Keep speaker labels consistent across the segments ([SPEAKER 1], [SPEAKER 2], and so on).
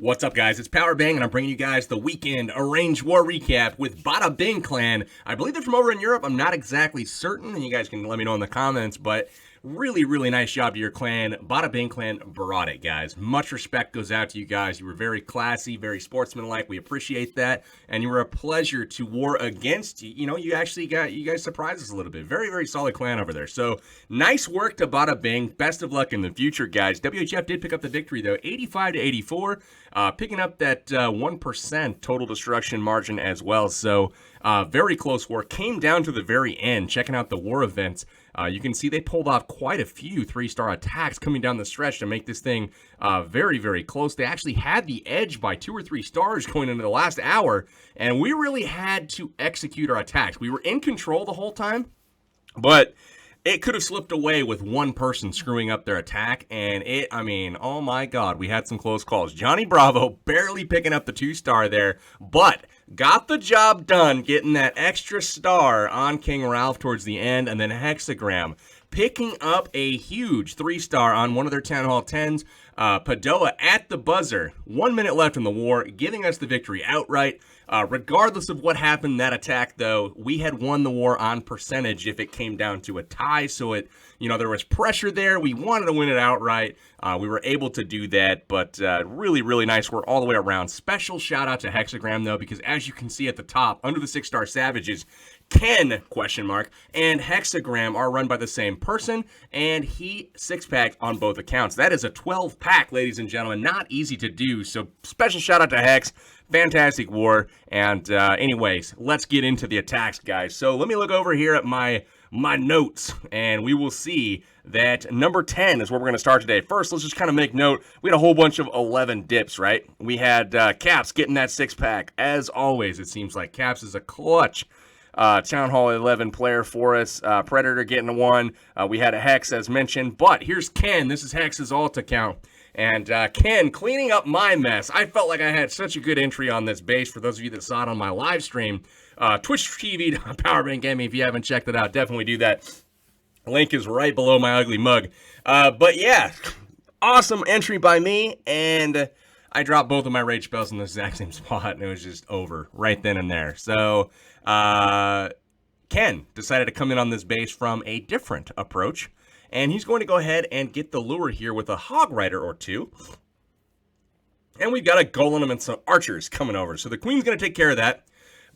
[SPEAKER 1] What's up, guys? It's Powerbang, and I'm bringing you guys the weekend Arranged War recap with Bada Bing Clan. I believe they're from over in Europe. I'm not exactly certain, and you guys can let me know in the comments, but really nice job to your clan. Bada Bing Clan brought it, guys. Much respect goes out to you guys. You were very classy, very sportsmanlike. We appreciate that, and you were a pleasure to war against. You know, you guys surprised us a little bit. Very solid clan over there. So nice work to Bada Bing. Best of luck in the future, guys. WHF did pick up the victory though, 85 to 84. Picking up that 1% total destruction margin as well. So very close war. Came down to the very end. Checking out the war events, you can see they pulled off quite a few 3-star attacks coming down the stretch to make this thing very close. They actually had the edge by 2 or 3 stars going into the last hour, and we really had to execute our attacks. We were in control the whole time, but it could have slipped away with one person screwing up their attack, and oh my god, we had some close calls. Johnny Bravo barely picking up the 2-star there, but got the job done getting that extra star on King Ralph towards the end, and then Hexagram picking up a huge 3-star on one of their Town Hall 10s. Padoa at the buzzer, 1 minute left in the war, giving us the victory outright. Regardless of what happened in that attack, though, we had won the war on percentage if it came down to a tie. So there was pressure there. We wanted to win it outright. We were able to do that, but really nice work all the way around. Special shout out to Hexagram, though, because as you can see at the top, under the 6-star Savages, Ken, and Hexagram are run by the same person, and he 6-packed on both accounts. That is a 12-pack, ladies and gentlemen. Not easy to do, so special shout out to Hex. Fantastic war, and anyways, let's get into the attacks, guys. So let me look over here at my notes, and we will see that number 10 is where we're going to start today. First, let's just kind of make note. We had a whole bunch of 11 dips, right? We had Caps getting that 6-pack. As always, it seems like Caps is a clutch Town Hall 11 player for us. Predator getting one. We had a Hex, as mentioned. But here's Ken. This is Hex's alt account. And Ken cleaning up my mess. I felt like I had such a good entry on this base. For those of you that saw it on my live stream, Twitch TV, Powerbang Gaming, if you haven't checked it out, definitely do that. Link is right below my ugly mug. But yeah, awesome entry by me. And I dropped both of my rage spells in the exact same spot, and it was just over right then and there. So Ken decided to come in on this base from a different approach. And he's going to go ahead and get the lure here with a Hog Rider or 2. And we've got a Golem and some archers coming over. So the Queen's going to take care of that.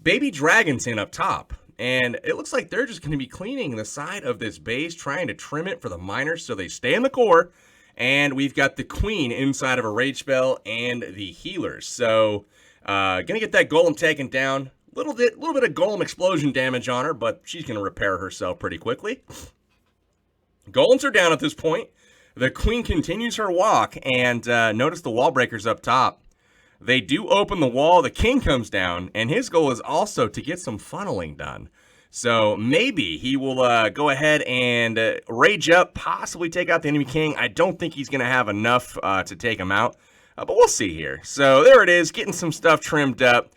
[SPEAKER 1] Baby Dragon's in up top. And it looks like they're just going to be cleaning the side of this base, trying to trim it for the miners so they stay in the core. And we've got the Queen inside of a Rage Spell and the healers. So going to get that Golem taken down. Little bit of Golem explosion damage on her, but she's going to repair herself pretty quickly. Golems are down at this point. The Queen continues her walk, and notice the wall breakers up top. They do open the wall. The King comes down, and his goal is also to get some funneling done. So maybe he will go ahead and rage up, possibly take out the enemy King. I don't think he's going to have enough to take him out, but we'll see here. So there it is, getting some stuff trimmed up.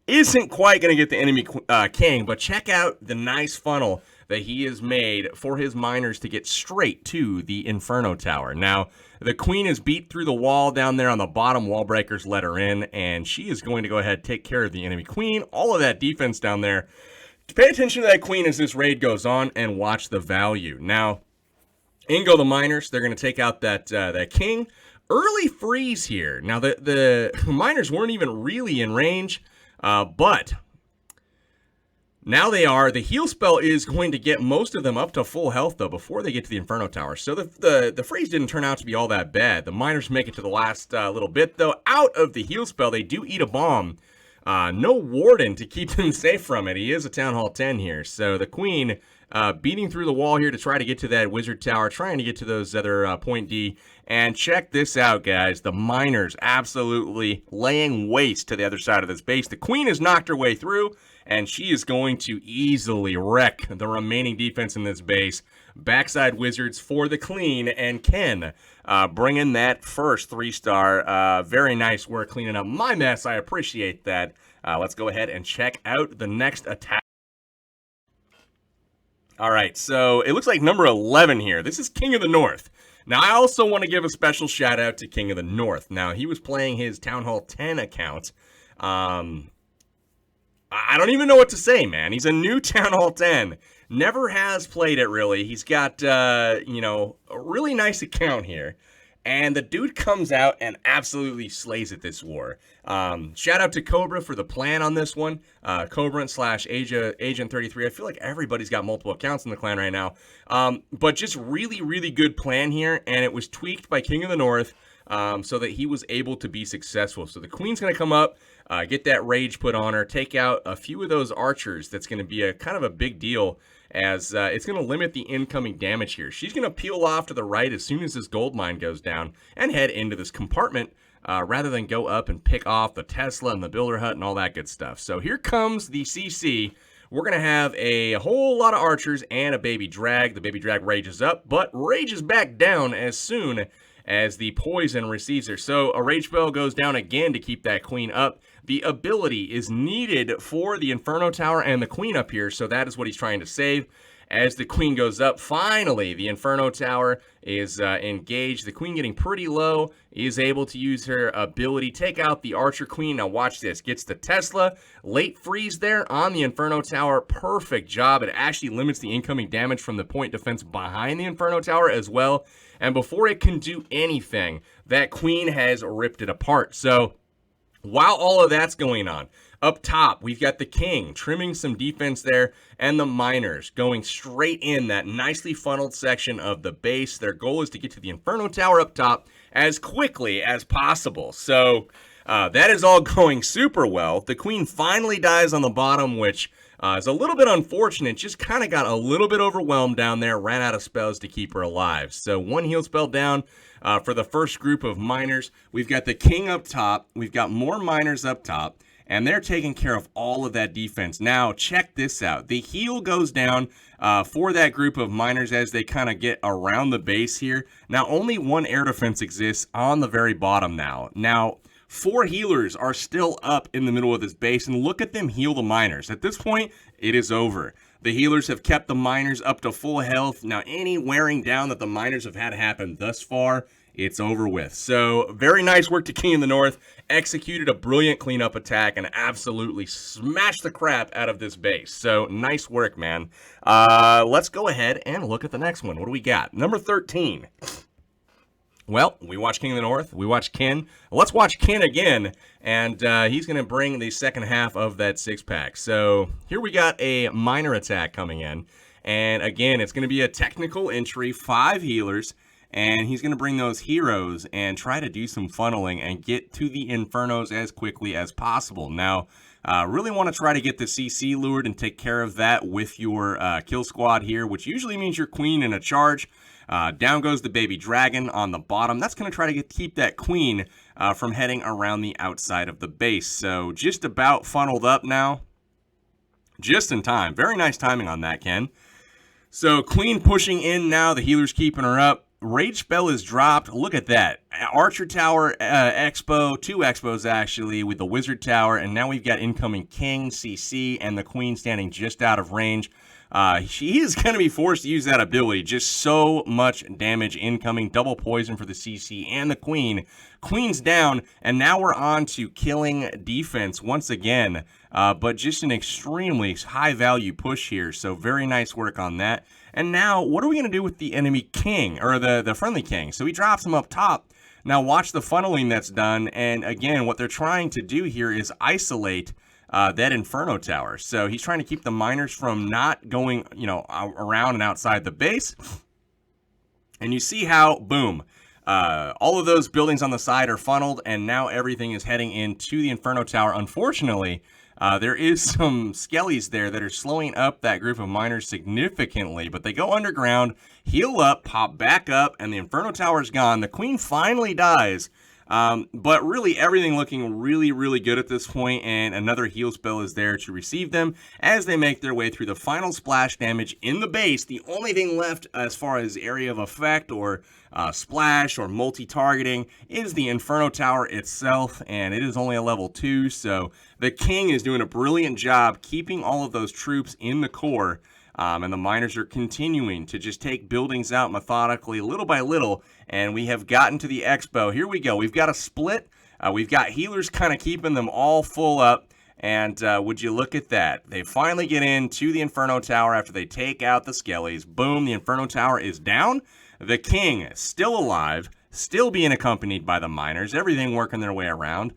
[SPEAKER 1] Isn't quite going to get the enemy King, but check out the nice funnel that he has made for his miners to get straight to the Inferno Tower. Now, the Queen is beat through the wall down there on the bottom. Wall breakers let her in, and she is going to go ahead and take care of the enemy Queen. All of that defense down there. Pay attention to that Queen as this raid goes on and watch the value. Now, in go the miners. They're going to take out that King. Early freeze here. Now, the miners weren't even really in range, but now they are. The heal spell is going to get most of them up to full health, though, before they get to the Inferno Tower. So the freeze didn't turn out to be all that bad. The miners make it to the last little bit, though. Out of the heal spell, they do eat a bomb. No Warden to keep them safe from it. He is a Town Hall 10 here. So the Queen beating through the wall here to try to get to that Wizard Tower, trying to get to those other Point D. And check this out, guys. The miners absolutely laying waste to the other side of this base. The Queen has knocked her way through, and she is going to easily wreck the remaining defense in this base. Backside Wizards for the clean, and Ken bringing that first 3-star. Very nice work cleaning up my mess. I appreciate that. Let's go ahead and check out the next attack. All right, so it looks like number 11 here. This is King of the North. Now, I also want to give a special shout out to King of the North. Now, he was playing his Town Hall 10 account. I don't even know what to say, man. He's a new Town Hall 10. Never has played it, really. He's got, a really nice account here. And the dude comes out and absolutely slays it this war. Shout out to Cobra for the plan on this one. Cobra / Agent 33. I feel like everybody's got multiple accounts in the clan right now. But just really, really good plan here. And it was tweaked by King of the North so that he was able to be successful. So the queen's going to come up, get that rage put on her, take out a few of those archers. That's going to be a kind of a big deal, as it's going to limit the incoming damage here. She's going to peel off to the right as soon as this gold mine goes down and head into this compartment rather than go up and pick off the Tesla and the builder hut and all that good stuff. So here comes the CC. We're going to have a whole lot of archers and a baby drag. The baby drag rages up, but rages back down as soon as the poison receives her. So a rage spell goes down again to keep that queen up. The ability is needed for the Inferno Tower and the queen up here, so that is what he's trying to save. As the queen goes up, finally, the Inferno Tower is engaged. The queen getting pretty low is able to use her ability, take out the Archer Queen. Now watch this, gets the Tesla, late freeze there on the Inferno Tower. Perfect job. It actually limits the incoming damage from the point defense behind the Inferno Tower as well. And before it can do anything, that queen has ripped it apart. So while all of that's going on, up top, we've got the king trimming some defense there, and the miners going straight in that nicely funneled section of the base. Their goal is to get to the Inferno Tower up top as quickly as possible. So that is all going super well. The queen finally dies on the bottom, which is a little bit unfortunate. Just kind of got a little bit overwhelmed down there, ran out of spells to keep her alive. So one heal spell down for the first group of miners. We've got the king up top. We've got more miners up top, and they're taking care of all of that defense. Now, check this out. The heal goes down for that group of miners as they kind of get around the base here. Now, only one air defense exists on the very bottom now. Now, 4 healers are still up in the middle of this base, and look at them heal the miners. At this point, it is over. The healers have kept the miners up to full health. Now, any wearing down that the miners have had happen thus far, it's over with. So, very nice work to King of the North. Executed a brilliant cleanup attack and absolutely smashed the crap out of this base. So, nice work, man. Let's go ahead and look at the next one. What do we got? Number 13. Well, we watched King of the North. We watched Ken. Let's watch Ken again, and he's going to bring the second half of that 6-pack. So here we got a minor attack coming in, and again, it's going to be a technical entry, 5 healers, and he's going to bring those heroes and try to do some funneling and get to the Infernos as quickly as possible. Now, really want to try to get the CC lured and take care of that with your kill squad here, which usually means your queen in a charge. Down goes the baby dragon on the bottom. That's going to try to keep that queen from heading around the outside of the base. So just about funneled up now. Just in time. Very nice timing on that, Ken. So queen pushing in now. The healer's keeping her up. Rage spell is dropped. Look at that. Archer Tower expo. 2 expos actually with the Wizard Tower. And now we've got incoming King, CC, and the queen standing just out of range. She is going to be forced to use that ability. Just so much damage incoming. Double poison for the CC and the queen. Queen's down, and now we're on to killing defense once again. But just an extremely high-value push here, so very nice work on that. And now, what are we going to do with the enemy king, or the friendly king? So he drops him up top. Now watch the funneling that's done, and again, what they're trying to do here is isolate that Inferno Tower. So he's trying to keep the miners from not going, around and outside the base. And you see how, boom, all of those buildings on the side are funneled, and now everything is heading into the Inferno Tower. Unfortunately, there is some skellies there that are slowing up that group of miners significantly, but they go underground, heal up, pop back up, and the Inferno Tower is gone. The queen finally dies. But really everything looking really, really good at this point, and another heal spell is there to receive them as they make their way through the final splash damage in the base. The only thing left as far as area of effect or splash or multi-targeting is the Inferno Tower itself, and it is only a level 2, so the king is doing a brilliant job keeping all of those troops in the core. And the miners are continuing to just take buildings out methodically, little by little. And we have gotten to the expo. Here we go. We've got a split. We've got healers kind of keeping them all full up. And would you look at that? They finally get into the Inferno Tower after they take out the Skellies. Boom, the Inferno Tower is down. The King still alive, still being accompanied by the miners. Everything working their way around.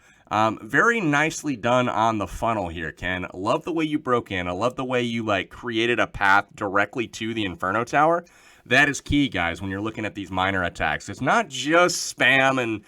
[SPEAKER 1] Very nicely done on the funnel here, Ken. Love the way you broke in. I love the way you created a path directly to the Inferno Tower. That is key, guys, when you're looking at these miner attacks. It's not just spam and,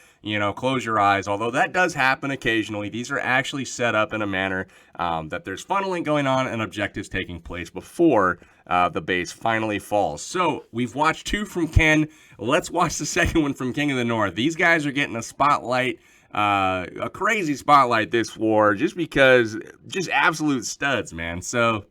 [SPEAKER 1] close your eyes, although that does happen occasionally. These are actually set up in a manner that there's funneling going on and objectives taking place before the base finally falls. So we've watched 2 from Ken. Let's watch the second one from King of the North. These guys are getting a spotlight. A crazy spotlight this war, just because, just absolute studs, man. So,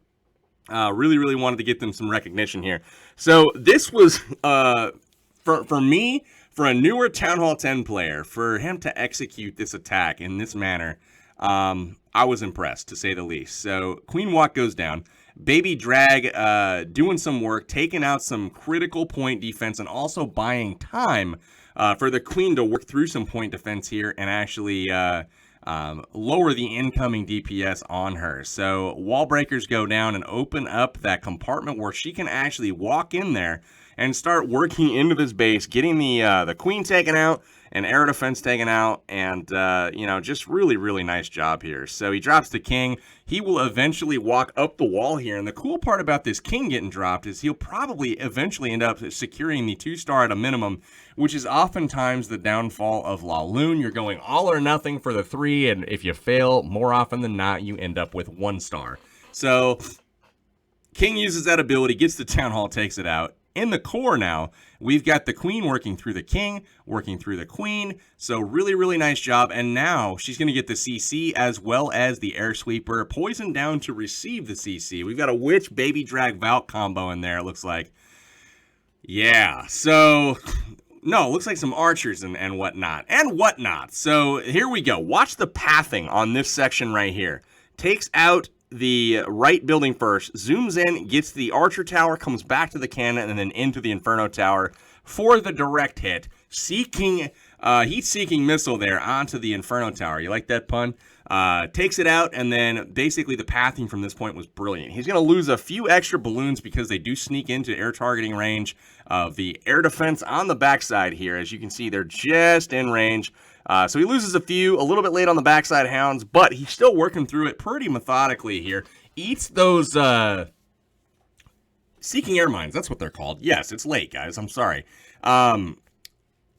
[SPEAKER 1] really wanted to get them some recognition here. So this was, for me, for a newer Town Hall 10 player, for him to execute this attack in this manner, I was impressed, to say the least. So Queen Walk goes down. Baby Drag doing some work, taking out some critical point defense, and also buying time for the Queen to work through some point defense here and actually lower the incoming DPS on her. So wall breakers go down and open up that compartment where she can actually walk in there and start working into this base, getting the Queen taken out and air defense taken out, and just really nice job here. So he drops the King. He will eventually walk up the wall here, and the cool part about this King getting dropped is he'll probably eventually end up securing the 2-star at a minimum, which is oftentimes the downfall of Laloon. You're going all or nothing for the 3, and if you fail, more often than not, you end up with 1 star. So King uses that ability, gets the Town Hall, takes it out. In the core now, we've got the Queen working through the King, working through the Queen. So really nice job. And now she's going to get the CC as well as the Air Sweeper. Poison down to receive the CC. We've got a Witch Baby Drag Valk combo in there, it looks like. Yeah, so no, it looks like some archers and whatnot. So here we go. Watch the pathing on this section right here. Takes out the right building first, zooms in, gets the archer tower, comes back to the cannon, and then into the Inferno Tower for the direct hit. Heat-seeking missile there onto the Inferno Tower. You like that pun? Takes it out, and then basically the pathing from this point was brilliant. He's going to lose a few extra balloons because they do sneak into air targeting range of the air defense on the backside here. As you can see, they're just in range. So he loses a little bit late on the backside hounds, but he's still working through it pretty methodically here. Eats those seeking air mines. That's what they're called. Yes, it's late, guys. I'm sorry.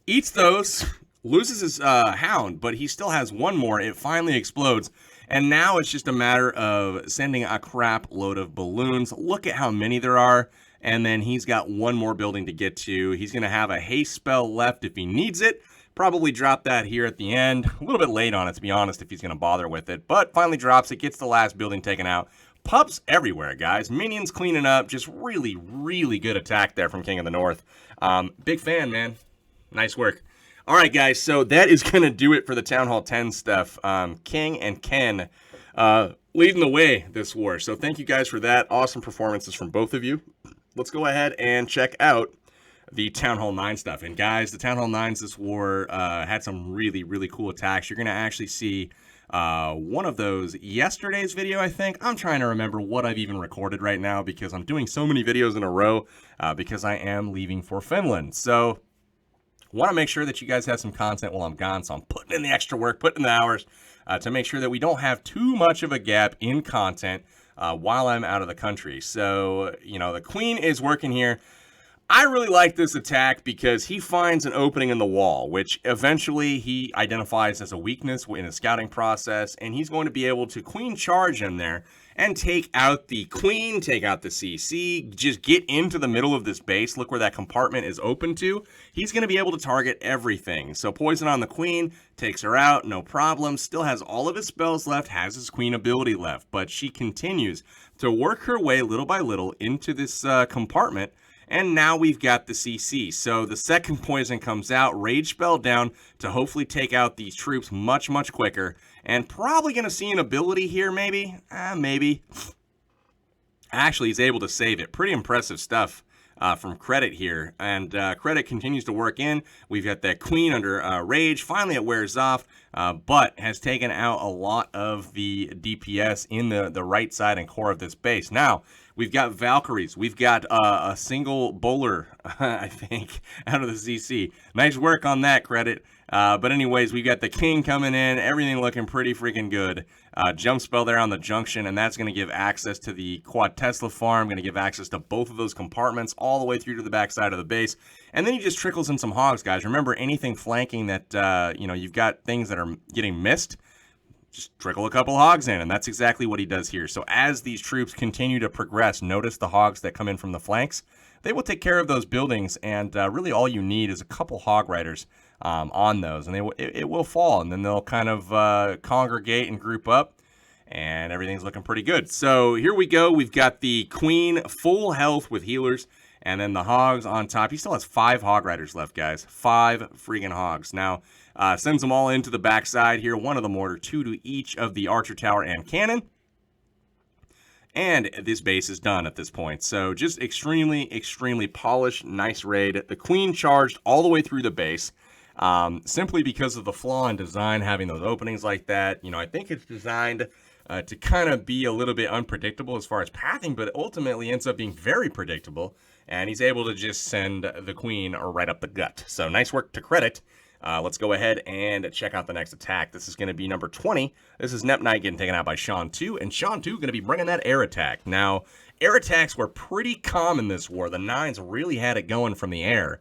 [SPEAKER 1] Eats those, loses his hound, but he still has one more. It finally explodes. And now it's just a matter of sending a crap load of balloons. Look at how many there are. And then he's got one more building to get to. He's going to have a haste spell left if he needs it. Probably drop that here at the end. A little bit late on it, to be honest, if he's going to bother with it. But finally drops it, gets the last building taken out. Pups everywhere, guys. Minions cleaning up. Just really good attack there from King of the North. Big fan, man. Nice work. All right, guys. So that is going to do it for the Town Hall 10 stuff. King and Ken leading the way this war. So thank you guys for that. Awesome performances from both of you. Let's go ahead and check out the Town Hall 9 stuff. And guys, the Town Hall 9s this war had some really cool attacks. You're going to actually see one of those yesterday's video, I think. I'm trying to remember what I've even recorded right now because I'm doing so many videos in a row because I am leaving for Finland. So want to make sure that you guys have some content while I'm gone. So I'm putting in the extra work, putting in the hours to make sure that we don't have too much of a gap in content while I'm out of the country. So, the Queen is working here. I really like this attack because he finds an opening in the wall, which eventually he identifies as a weakness in his scouting process, and he's going to be able to Queen charge in there and take out the Queen, take out the CC, just get into the middle of this base. Look where that compartment is open to. He's going to be able to target everything. So poison on the Queen, takes her out, no problem. Still has all of his spells left, has his Queen ability left, but she continues to work her way little by little into this compartment. And now we've got the CC. So the second poison comes out, rage spell down to hopefully take out these troops much quicker. And probably going to see an ability here, maybe. Maybe. Actually, he's able to save it. Pretty impressive stuff from Credit here. And Credit continues to work in. We've got that Queen under Rage. Finally, it wears off, but has taken out a lot of the DPS in the right side and core of this base. Now, we've got Valkyries. We've got a single bowler, I think, out of the CC. Nice work on that, Credit. But anyways, we've got the King coming in. Everything looking pretty freaking good. Jump spell there on the junction, and that's going to give access to the Quad Tesla farm. Going to give access to both of those compartments all the way through to the back side of the base. And then he just trickles in some hogs, guys. Remember, anything flanking that, you've got things that are getting missed, just trickle a couple hogs in, and that's exactly what he does here. So as these troops continue to progress, notice the hogs that come in from the flanks. They will take care of those buildings, and really all you need is a couple hog riders on those, and it will fall, and then they'll kind of congregate and group up, and everything's looking pretty good. So here we go. We've got the Queen full health with healers, and then the hogs on top. He still has 5 hog riders left, guys. 5 freaking hogs. Now, sends them all into the backside here. 1 of the mortar, 2 to each of the archer tower and cannon. And this base is done at this point. So just extremely, extremely polished, nice raid. The Queen charged all the way through the base. Simply because of the flaw in design, having those openings like that. I think it's designed to kind of be a little bit unpredictable as far as pathing, but ultimately ends up being very predictable. And he's able to just send the Queen right up the gut. So nice work to Credit. Let's go ahead and check out the next attack. This is going to be number 20. This is Nep Knight getting taken out by Sean 2, and Sean 2 going to be bringing that air attack. Now, air attacks were pretty common this war. The Nines really had it going from the air.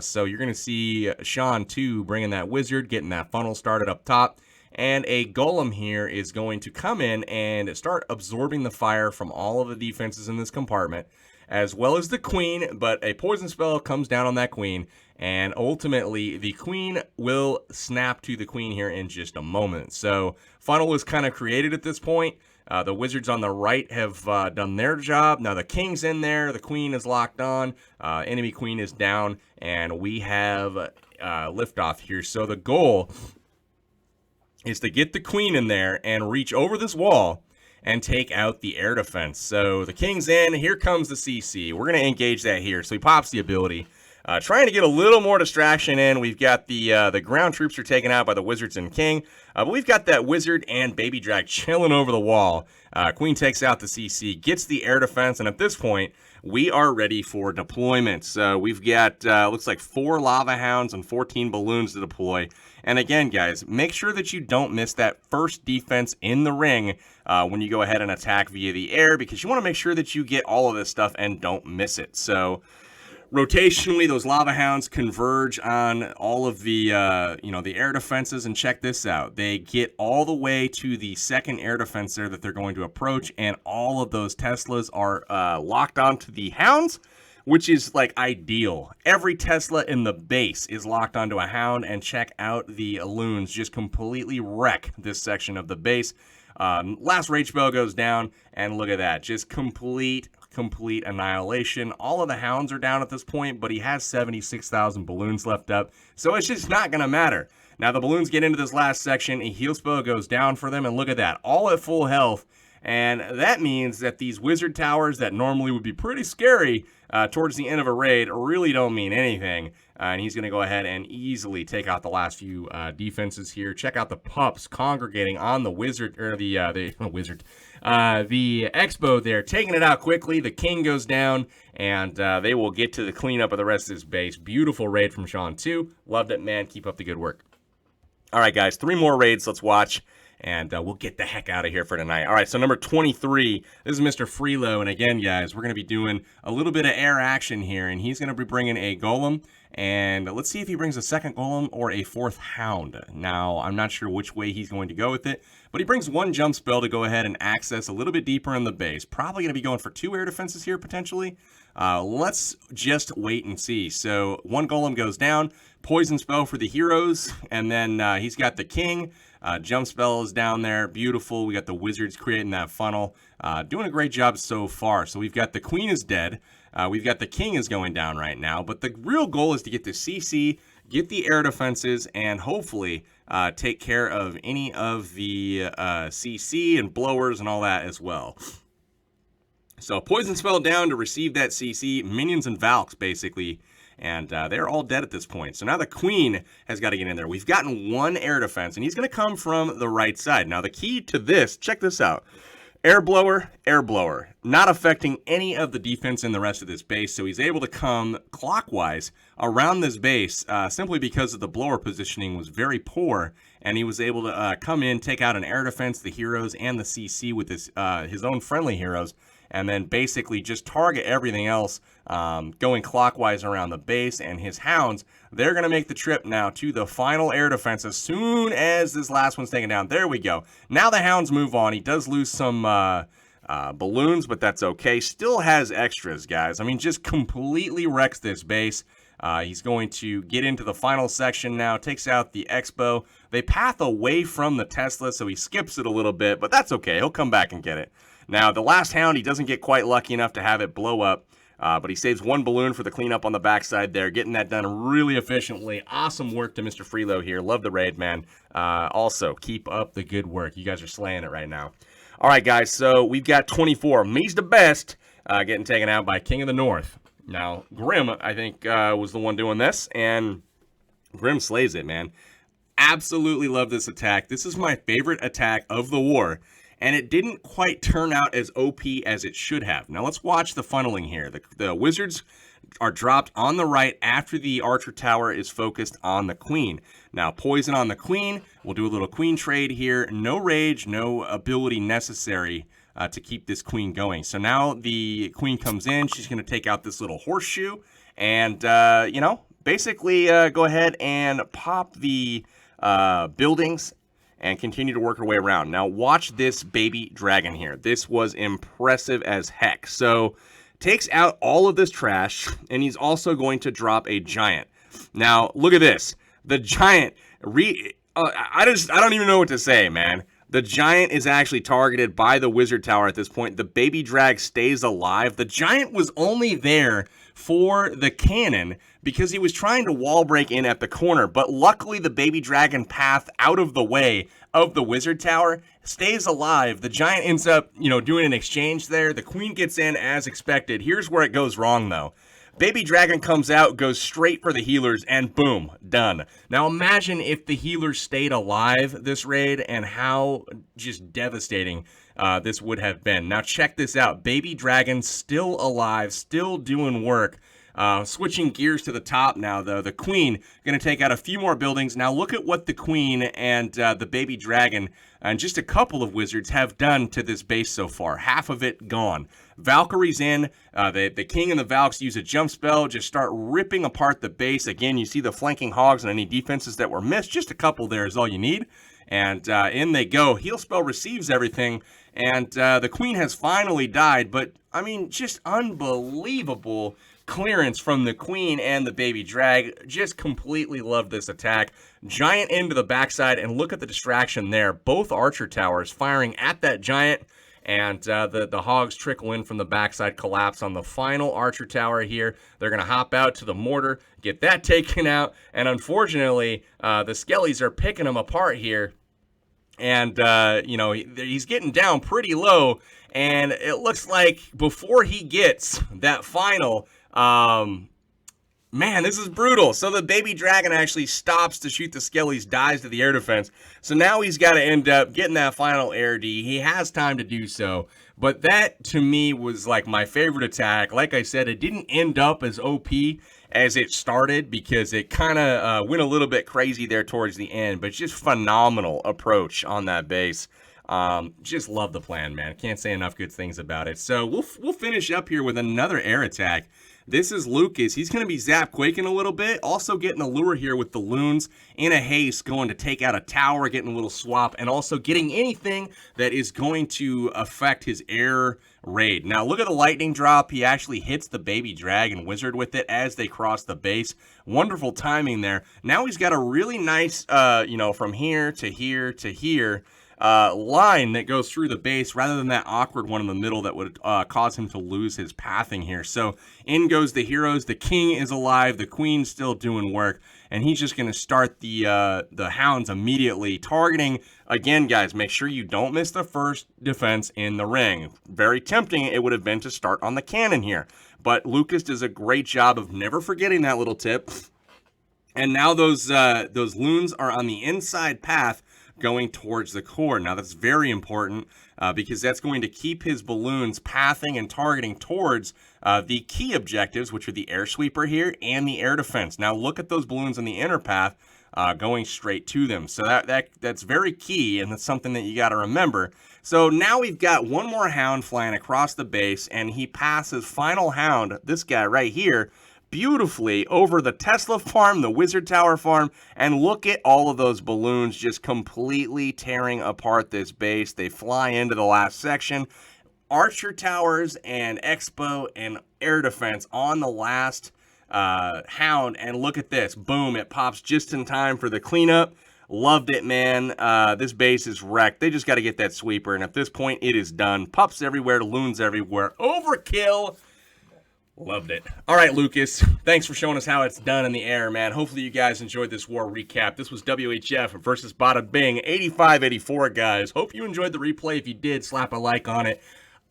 [SPEAKER 1] So you're going to see Sean 2 bringing that wizard, getting that funnel started up top, and a golem here is going to come in and start absorbing the fire from all of the defenses in this compartment, as well as the Queen, but a poison spell comes down on that Queen, and ultimately the Queen will snap to the Queen here in just a moment. So funnel is kind of created at this point. The wizards on the right have done their job. Now the King's in there. The Queen is locked on. Enemy Queen is down. And we have liftoff here. So the goal is to get the Queen in there and reach over this wall and take out the air defense. So the King's in. Here comes the CC. We're going to engage that here. So he pops the ability. Trying to get a little more distraction in. We've got the ground troops are taken out by the wizards and King. But we've got that wizard and baby drag chilling over the wall. Queen takes out the CC, gets the air defense, and at this point, we are ready for deployment. So we've got, looks like 4 lava hounds and 14 balloons to deploy. And again, guys, make sure that you don't miss that first defense in the ring when you go ahead and attack via the air, because you want to make sure that you get all of this stuff and don't miss it. So rotationally, those lava hounds converge on all of the, the air defenses, and check this out. They get all the way to the second air defense there that they're going to approach, and all of those Teslas are locked onto the hounds, which is like ideal. Every Tesla in the base is locked onto a hound, and check out the loons just completely wreck this section of the base. Last rage spell goes down, and look at that, just complete annihilation. All of the hounds are down at this point, but he has 76,000 balloons left up, so it's just not gonna matter. Now the balloons get into this last section, a heal spell goes down for them, and look at that, all at full health. And that means that these wizard towers that normally would be pretty scary towards the end of a raid really don't mean anything. And he's going to go ahead and easily take out the last few defenses here. Check out the pups congregating on the wizard, or the expo there, taking it out quickly. The King goes down, and they will get to the cleanup of the rest of this base. Beautiful raid from Sean 2. Loved it, man. Keep up the good work. All right, guys, 3 more raids. Let's watch. And we'll get the heck out of here for tonight. All right, so number 23, this is Mr. Freelo. And again, guys, we're going to be doing a little bit of air action here. And he's going to be bringing a golem. And let's see if he brings a second golem or a 4th hound. Now, I'm not sure which way he's going to go with it. But he brings 1 jump spell to go ahead and access a little bit deeper in the base. Probably going to be going for 2 air defenses here, potentially. Let's just wait and see. So 1 golem goes down. Poison spell for the heroes. And then he's got the King. Jump spell is down there. Beautiful. We got the wizards creating that funnel. Doing a great job so far. So we've got the Queen is dead. We've got the King is going down right now. But the real goal is to get the CC, get the air defenses, and hopefully take care of any of the CC and blowers and all that as well. So Poison Spell down to receive that CC. Minions and Valks, basically. And they're all dead at this point. So now the Queen has got to get in there. We've gotten one air defense, and he's going to come from the right side. Now the key to this, check this out. Air blower, not affecting any of the defense in the rest of this base, so he's able to come clockwise around this base simply because of the blower positioning was very poor, and he was able to come in, take out an air defense, the heroes, and the CC with his own friendly heroes, and then basically just target everything else going clockwise around the base. And his hounds, they're going to make the trip now to the final air defense as soon as this last one's taken down. There we go. Now the hounds move on. He does lose some balloons, but that's okay. Still has extras, guys. I mean, just completely wrecks this base. He's going to get into the final section now, takes out the Expo. They path away from the Tesla, so he skips it a little bit, but that's okay. He'll come back and get it. Now, the last hound, he doesn't get quite lucky enough to have it blow up, but he saves one balloon for the cleanup on the backside there, getting that done really efficiently. Awesome work to Mr. Freelo here. Love the raid, man. Also, keep up the good work. You guys are slaying it right now. All right, guys, so we've got 24. Me's the best, getting taken out by King of the North. Now, Grim, I think, was the one doing this, and Grim slays it, man. Absolutely love this attack. This is my favorite attack of the war, and it didn't quite turn out as OP as it should have. Now, let's watch the funneling here. The wizards are dropped on the right after the archer tower is focused on the queen. Now, poison on the queen. We'll do a little queen trade here. No rage, no ability necessary to keep this queen going. So now the queen comes in. She's going to take out this little horseshoe and, you know, basically go ahead and pop the buildings and continue to work her way around. Now, watch this baby dragon here. This was impressive as heck. So, takes out all of this trash, and he's also going to drop a giant. Now, look at this. The giant, I don't even know what to say, man. The giant is actually targeted by the wizard tower at this point. The baby drag stays alive. The giant was only there for the cannon because he was trying to wall break in at the corner, but luckily the baby dragon path out of the way of the wizard tower stays alive. The giant ends up, you know, doing an exchange there. The queen gets in as expected. Here's where it goes wrong, though. Baby dragon comes out, goes straight for the healers, and boom, done. Now imagine if the healers stayed alive this raid and how just devastating this would have been. Now check this out. Baby dragon still alive, still doing work. Switching gears to the top now, though. The queen going to take out a few more buildings. Now look at what the queen and the baby dragon and just a couple of wizards have done to this base so far. Half of it gone. Valkyrie's in. The king and the Valks use a jump spell. Just start ripping apart the base. Again, you see the flanking hogs and any defenses that were missed. Just a couple there is all you need. And in they go. Heal spell receives everything. And the queen has finally died. But, I mean, just unbelievable clearance from the queen and the baby drag. Just completely love this attack. Giant into the backside, and look at the distraction there. Both archer towers firing at that giant, and the hogs trickle in from the backside, collapse on the final archer tower here. They're going to hop out to the mortar, get that taken out, and unfortunately, the skellies are picking them apart here. And, you know, he's getting down pretty low, and it looks like before he gets that final, man, this is brutal. So the baby dragon actually stops to shoot the skellies, dies to the air defense. So now he's got to end up getting that final air D. He has time to do so. But that, to me, was like my favorite attack. Like I said, it didn't end up as OP as it started because it kind of went a little bit crazy there towards the end. But just phenomenal approach on that base. Just love the plan, man. Can't say enough good things about it. So we'll finish up here with another air attack. This is Lucas. He's going to be zap quaking a little bit. Also getting a lure here with the loons in a haste, going to take out a tower, getting a little swap, and also getting anything that is going to affect his air raid. Now look at the lightning drop. He actually hits the baby dragon wizard with it as they cross the base. Wonderful timing there. Now he's got a really nice, you know, from here to here to here. line that goes through the base rather than that awkward one in the middle that would cause him to lose his pathing here. So in goes the heroes. The king is alive. The queen's still doing work. And he's just going to start the hounds immediately, targeting, again, guys, make sure you don't miss the first defense in the ring. Very tempting it would have been to start on the cannon here. But Lucas does a great job of never forgetting that little tip. And now those loons are on the inside path going towards the core. Now that's very important because that's going to keep his balloons pathing and targeting towards the key objectives, which are the air sweeper here and the air defense. Now look at those balloons on the inner path going straight to them. So that's very key, and that's something that you got to remember. So now we've got one more hound flying across the base, and he passes final hound, this guy right here, beautifully over the Tesla farm, the Wizard Tower farm, and look at all of those balloons just completely tearing apart this base. They fly into the last section. Archer towers and Expo and air defense on the last hound, and look at this. Boom, it pops just in time for the cleanup. Loved it, man. This base is wrecked. They just got to get that sweeper, and at this point, it is done. Pups everywhere, loons everywhere. Overkill. Loved it. All right, Lucas, thanks for showing us how it's done in the air, man. Hopefully you guys enjoyed this war recap. This was WHF versus Bada Bing, 85-84, guys. Hope you enjoyed the replay. If you did, slap a like on it.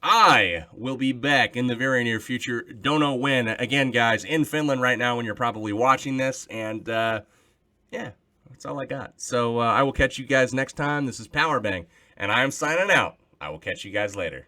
[SPEAKER 1] I will be back in the very near future. Don't know when. Again, guys, in Finland right now when you're probably watching this. And, yeah, that's all I got. So I will catch you guys next time. This is Powerbang, and I am signing out. I will catch you guys later.